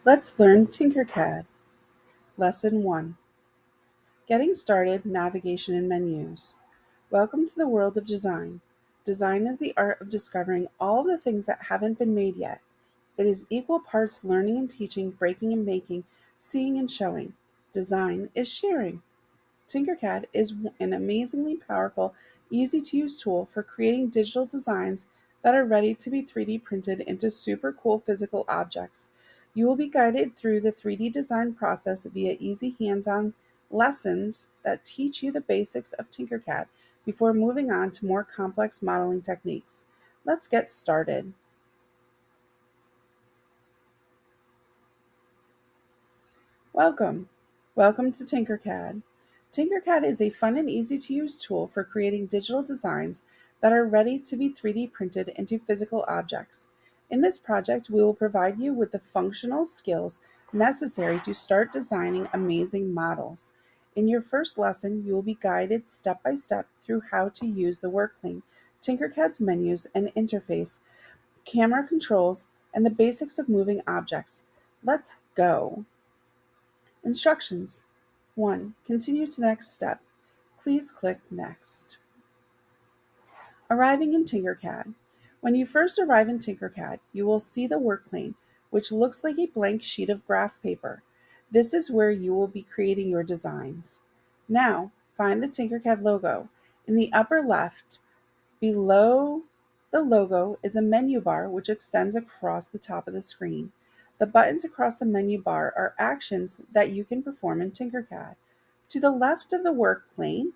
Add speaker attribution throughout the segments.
Speaker 1: Let's learn Tinkercad. Lesson 1. Getting started, navigation and menus. Welcome to the world of design. Design is the art of discovering all of the things that haven't been made yet. It is equal parts learning and teaching, breaking and making, seeing and showing. Design is sharing. Tinkercad is an amazingly powerful, easy to use tool for creating digital designs that are ready to be 3D printed into super cool physical objects. You will be guided through the 3D design process via easy hands on lessons that teach you the basics of Tinkercad before moving on to more complex modeling techniques. Let's get started. Welcome. Welcome to Tinkercad. Tinkercad is a fun and easy to use tool for creating digital designs that are ready to be 3D printed into physical objects. In this project, we will provide you with the functional skills necessary to start designing amazing models. In your first lesson, you will be guided step by step through how to use the workplane, Tinkercad's menus and interface, camera controls, and the basics of moving objects. Let's go. Instructions. 1. Continue to the next step. Please click Next. Arriving in Tinkercad. When you first arrive in Tinkercad, you will see the workplane, which looks like a blank sheet of graph paper. This is where you will be creating your designs. Now, find the Tinkercad logo. In the upper left, below the logo is a menu bar which extends across the top of the screen. The buttons across the menu bar are actions that you can perform in Tinkercad. To the left of the work plane,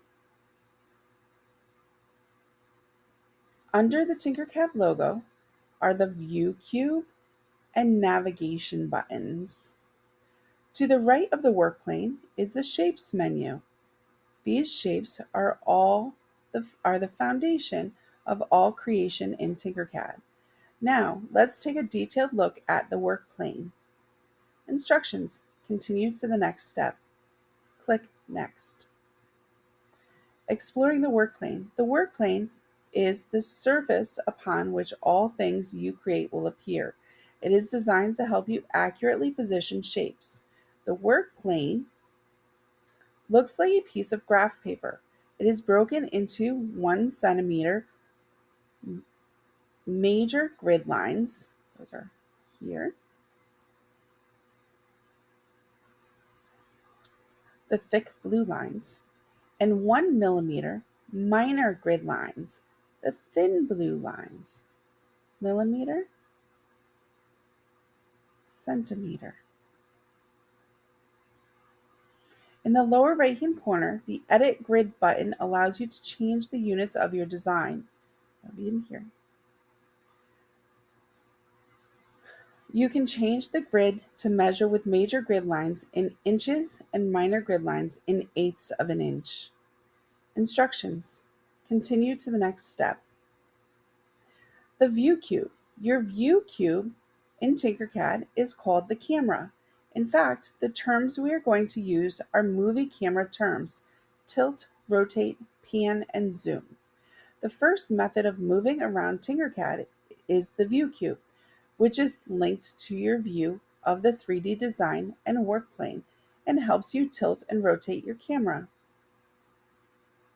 Speaker 1: under the Tinkercad logo, are the View cube and Navigation buttons. To the right of the work plane is the Shapes menu. These shapes are the foundation of all creation in Tinkercad. Now, let's take a detailed look at the work plane. Instructions. Continue to the next step. Click Next. Exploring the work plane. The work plane is the surface upon which all things you create will appear. It is designed to help you accurately position shapes. The work plane looks like a piece of graph paper. It is broken into 1 centimeter major grid lines. Those are here. The thick blue lines, and 1 millimeter minor grid lines, the thin blue lines. Millimeter, centimeter. In the lower right-hand corner, the Edit Grid button allows you to change the units of your design. That'll be in here. You can change the grid to measure with major grid lines in inches and minor grid lines in eighths of an inch. Instructions. Continue to the next step. The View cube. Your View cube in Tinkercad is called the camera. In fact, the terms we are going to use are movie camera terms: tilt, rotate, pan, and zoom. The first method of moving around Tinkercad is the View cube, which is linked to your view of the 3D design and work plane and helps you tilt and rotate your camera.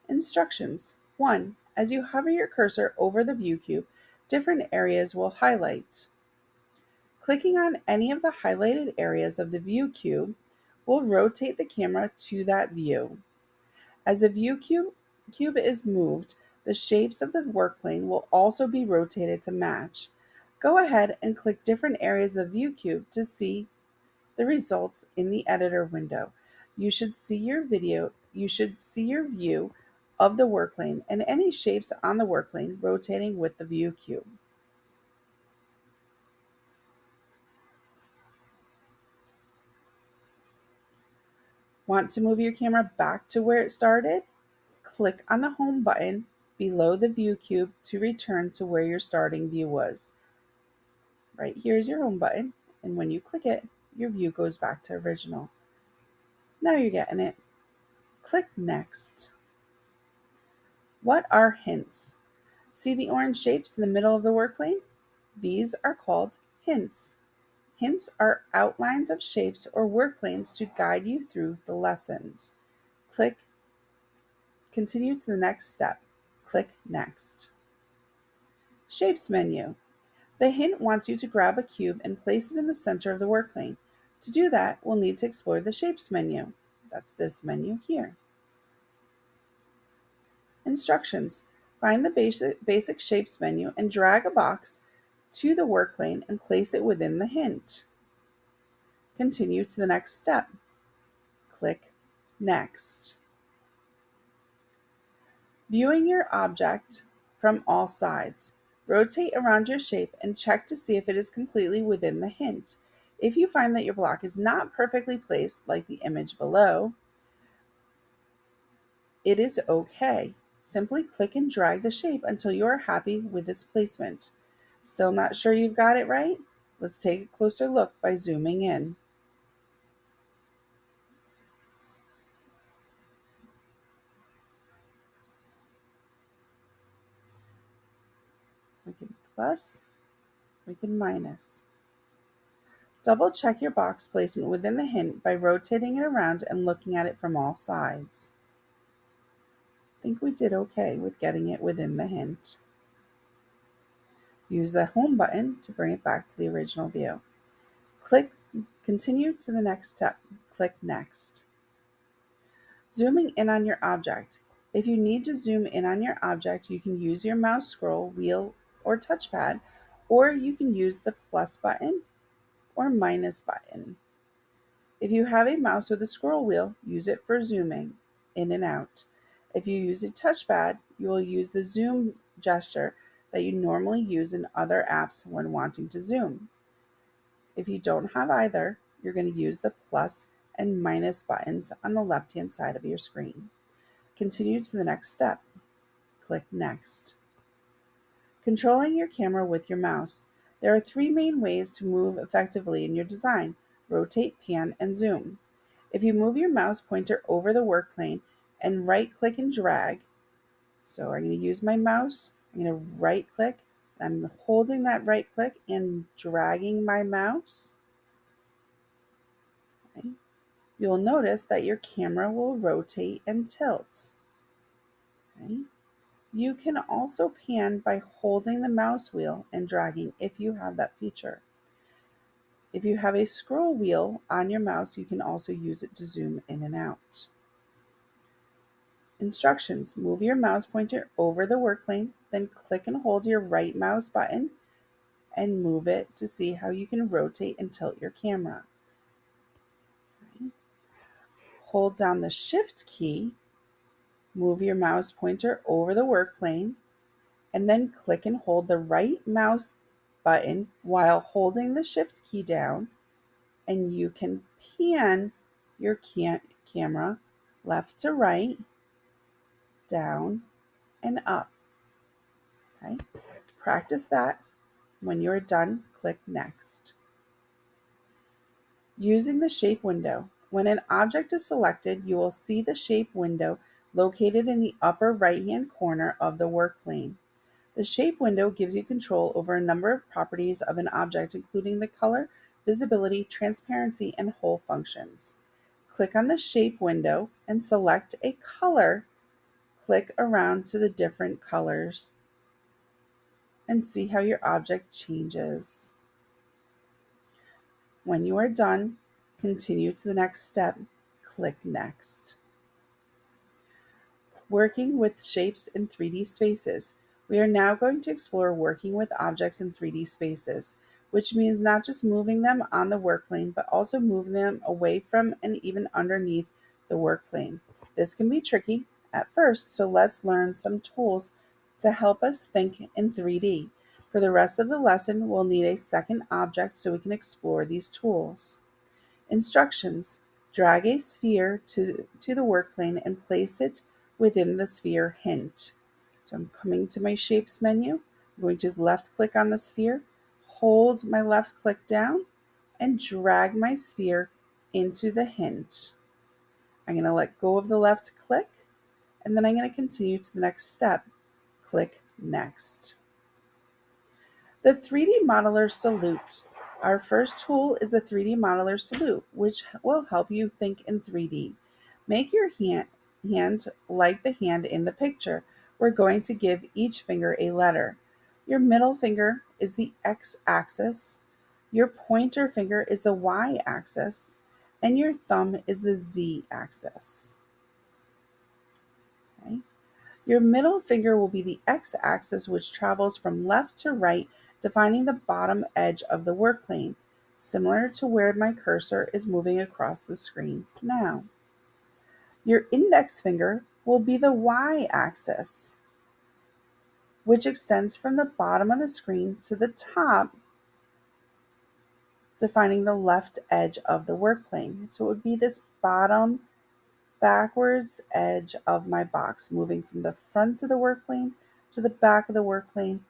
Speaker 1: Instructions. 1. As you hover your cursor over the View cube, different areas will highlight. Clicking on any of the highlighted areas of the View cube will rotate the camera to that view. As the View cube is moved, the shapes of the workplane will also be rotated to match. Go ahead and click different areas of the View cube to see the results in the editor window. You should see your view of the workplane and any shapes on the workplane rotating with the View cube. Want to move your camera back to where it started? Click on the Home button below the View cube to return to where your starting view was. Right here is your Home button, and when you click it, your view goes back to original. Now you're getting it. Click Next. What are hints? See the orange shapes in the middle of the workplane? These are called hints. Hints are outlines of shapes or work planes to guide you through the lessons. Continue to the next step. Click Next. Shapes menu. The hint wants you to grab a cube and place it in the center of the work plane. To do that, we'll need to explore the Shapes menu. That's this menu here. Instructions. Find the basic Shapes menu and drag a box to the work plane and place it within the hint. Continue to the next step. Click Next. Viewing your object from all sides. Rotate around your shape and check to see if it is completely within the hint. If you find that your block is not perfectly placed, like the image below, it is okay. Simply click and drag the shape until you are happy with its placement. Still not sure you've got it right? Let's take a closer look by zooming in. We can plus, we can minus. Double check your box placement within the hint by rotating it around and looking at it from all sides. I think we did okay with getting it within the hint. Use the home button to bring it back to the original view. Continue to the next step. Click Next. Zooming in on your object. If you need to zoom in on your object, you can use your mouse scroll wheel or touchpad, or you can use the plus button or minus button. If you have a mouse with a scroll wheel, use it for zooming in and out. If you use a touchpad, you will use the zoom gesture that you normally use in other apps when wanting to zoom. If you don't have either, you're going to use the plus and minus buttons on the left-hand side of your screen. Continue to the next step. Click Next. Controlling your camera with your mouse. There are 3 main ways to move effectively in your design: rotate, pan, and zoom. If you move your mouse pointer over the work plane and right-click and drag, so I'm going to use my mouse, I'm going to right-click, I'm holding that right-click and dragging my mouse. Okay. You'll notice that your camera will rotate and tilt. Okay. You can also pan by holding the mouse wheel and dragging if you have that feature. If you have a scroll wheel on your mouse, you can also use it to zoom in and out. Instructions: move your mouse pointer over the work plane, then click and hold your right mouse button and move it to see how you can rotate and tilt your camera. Okay. Hold down the Shift key, move your mouse pointer over the work plane, and then click and hold the right mouse button while holding the Shift key down, and you can pan your camera left to right, down, and up. Okay. Practice that. When you're done, click Next. Using the shape window. When an object is selected, you will see the shape window located in the upper right-hand corner of the work plane. The shape window gives you control over a number of properties of an object, including the color, visibility, transparency, and hole functions. Click on the shape window and select a color. Click around to the different colors and see how your object changes. When you are done, continue to the next step. Click Next. Working with shapes in 3D spaces. We are now going to explore working with objects in 3D spaces, which means not just moving them on the work plane, but also moving them away from and even underneath the work plane. This can be tricky at first, so let's learn some tools to help us think in 3D. For the rest of the lesson, we'll need a second object so we can explore these tools. Instructions: drag a sphere to the work plane and place it within the sphere hint. So I'm coming to my Shapes menu. I'm going to left click on the sphere, hold my left click down, and drag my sphere into the hint. I'm going to let go of the left click, and then I'm going to continue to the next step. Click Next. The 3D modeler salute. Our first tool is a 3D modeler salute, which will help you think in 3D. Make your hand like the hand in the picture. We're going to give each finger a letter. Your middle finger is the x-axis, your pointer finger is the y-axis, and your thumb is the z-axis. Okay. Your middle finger will be the x-axis, which travels from left to right, defining the bottom edge of the work plane, similar to where my cursor is moving across the screen now. Your index finger will be the y-axis, which extends from the bottom of the screen to the top, defining the left edge of the work plane. So it would be this bottom backwards edge of my box, moving from the front of the work plane to the back of the work plane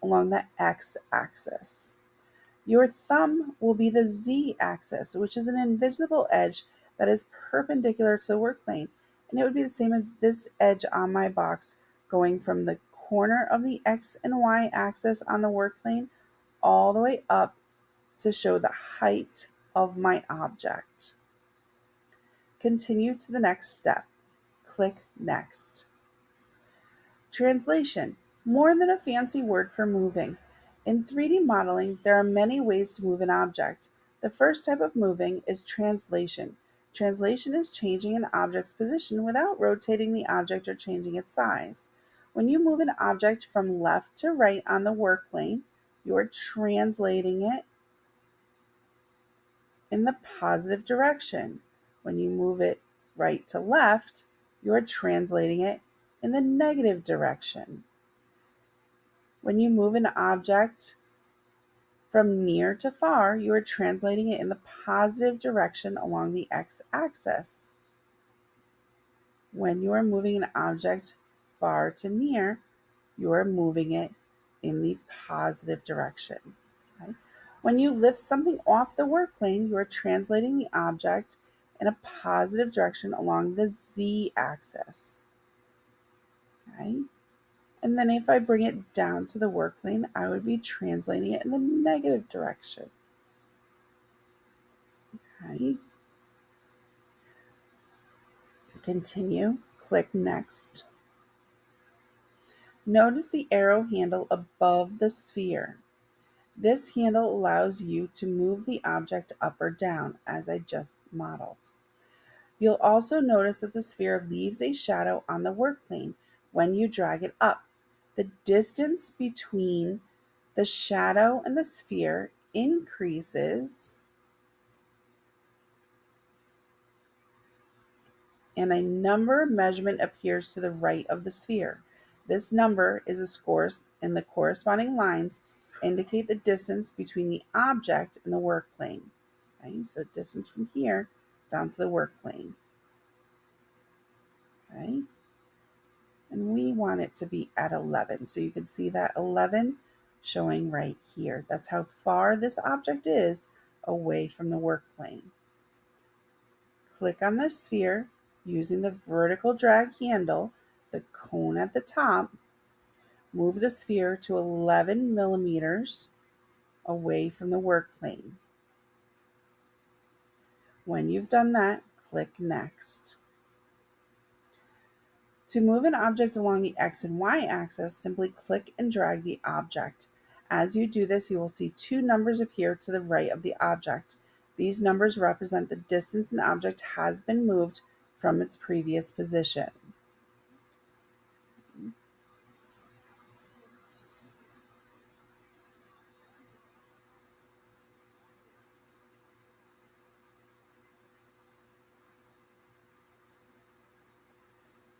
Speaker 1: along the x-axis. Your thumb will be the z-axis, which is an invisible edge that is perpendicular to the work plane, and it would be the same as this edge on my box, going from the corner of the x and y axis on the work plane all the way up to show the height of my object. Continue to the next step. Click Next. Translation, more than a fancy word for moving. In 3D modeling, there are many ways to move an object. The first type of moving is translation. Translation is changing an object's position without rotating the object or changing its size. When you move an object from left to right on the work plane, you are translating it in the positive direction. When you move it right to left, you are translating it in the negative direction. When you move an object from near to far, you are translating it in the positive direction along the x-axis. When you are moving an object far to near, you are moving it in the positive direction. Okay? When you lift something off the work plane, you are translating the object in a positive direction along the z-axis. Okay? And then if I bring it down to the work plane, I would be translating it in the negative direction. Okay. Continue, click Next. Notice the arrow handle above the sphere. This handle allows you to move the object up or down, as I just modeled. You'll also notice that the sphere leaves a shadow on the work plane when you drag it up. The distance between the shadow and the sphere increases, and a number measurement appears to the right of the sphere. This number is a score, and the corresponding lines indicate the distance between the object and the work plane. Okay, so distance from here down to the work plane. Okay, and we want it to be at 11. So you can see that 11 showing right here. That's how far this object is away from the work plane. Click on the sphere using the vertical drag handle, the cone at the top. Move the sphere to 11 millimeters away from the work plane. When you've done that, click Next. To move an object along the X and Y axis, simply click and drag the object. As you do this, you will see two numbers appear to the right of the object. These numbers represent the distance an object has been moved from its previous position.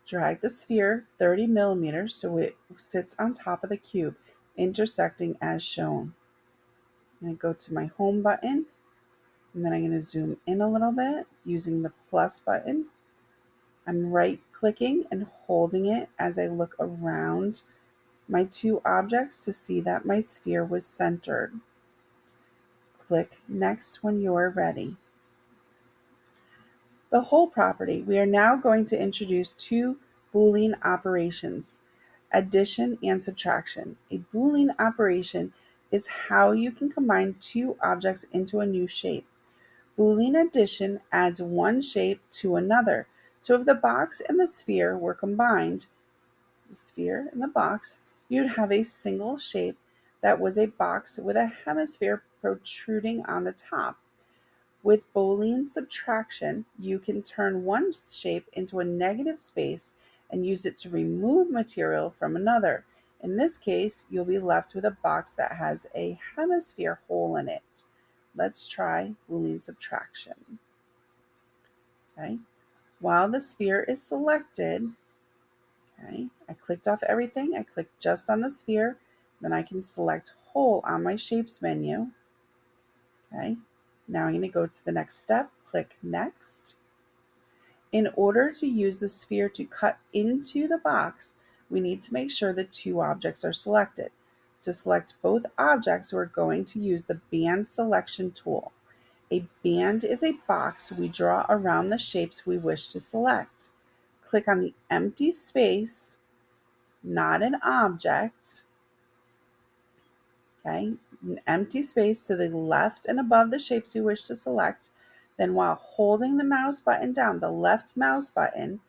Speaker 1: Drag the sphere 30 millimeters so it sits on top of the cube, intersecting as shown. I'm going to go to my home button, and then I'm going to zoom in a little bit using the plus button. I'm right clicking and holding it as I look around my two objects to see that my sphere was centered. Click Next when you're ready. The whole property, we are now going to introduce two Boolean operations, addition and subtraction. A Boolean operation is how you can combine two objects into a new shape. Boolean addition adds one shape to another. So if the box and the sphere were combined, the sphere and the box, you'd have a single shape that was a box with a hemisphere protruding on the top. With Boolean subtraction, you can turn one shape into a negative space and use it to remove material from another. In this case, you'll be left with a box that has a hemisphere hole in it. Let's try Boolean subtraction. Okay. While the sphere is selected, okay, I clicked off everything. I clicked just on the sphere. Then I can select hole on my shapes menu. Okay. Now I'm going to go to the next step, click next. In order to use the sphere to cut into the box, we need to make sure the two objects are selected. To select both objects, we're going to use the band selection tool. A band is a box we draw around the shapes we wish to select. Click on the empty space, not an object, okay, an empty space to the left and above the shapes you wish to select. Then while holding the mouse button down, the left mouse button,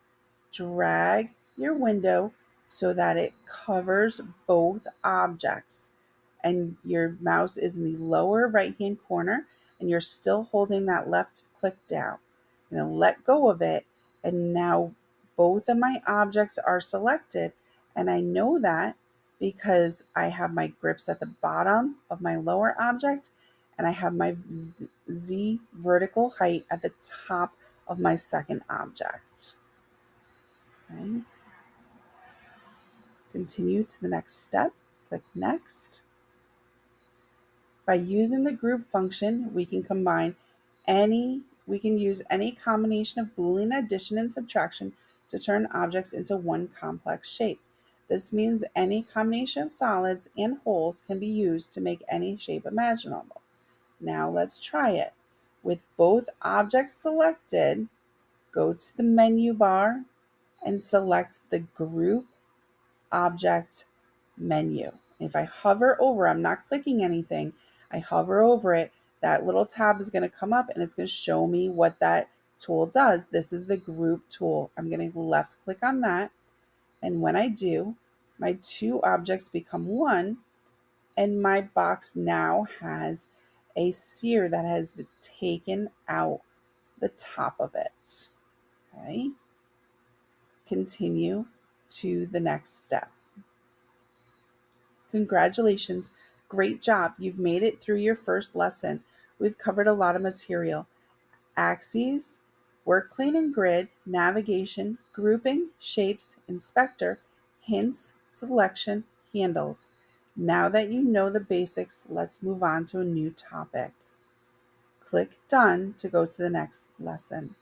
Speaker 1: drag your window so that it covers both objects. And your mouse is in the lower right-hand corner and you're still holding that left click down. I'm going to let go of it, and now both of my objects are selected, and I know that because I have my grips at the bottom of my lower object and I have my Z vertical height at the top of my second object. Okay. Continue to the next step, click next. By using the group function, we can use any combination of Boolean addition and subtraction to turn objects into one complex shape. This means any combination of solids and holes can be used to make any shape imaginable. Now let's try it. With both objects selected, go to the menu bar and select the Group Object menu. If I hover over, I'm not clicking anything, I hover over it, that little tab is going to come up and it's going to show me what that tool does. This is the group tool. I'm going to left click on that. And when I do, my two objects become one, and my box now has a sphere that has been taken out the top of it. Okay. Continue to the next step. Congratulations, great job. You've made it through your first lesson. We've covered a lot of material. Axes, work plane and grid, navigation, grouping, shapes, inspector, hints, selection, handles. Now that you know the basics, let's move on to a new topic. Click Done to go to the next lesson.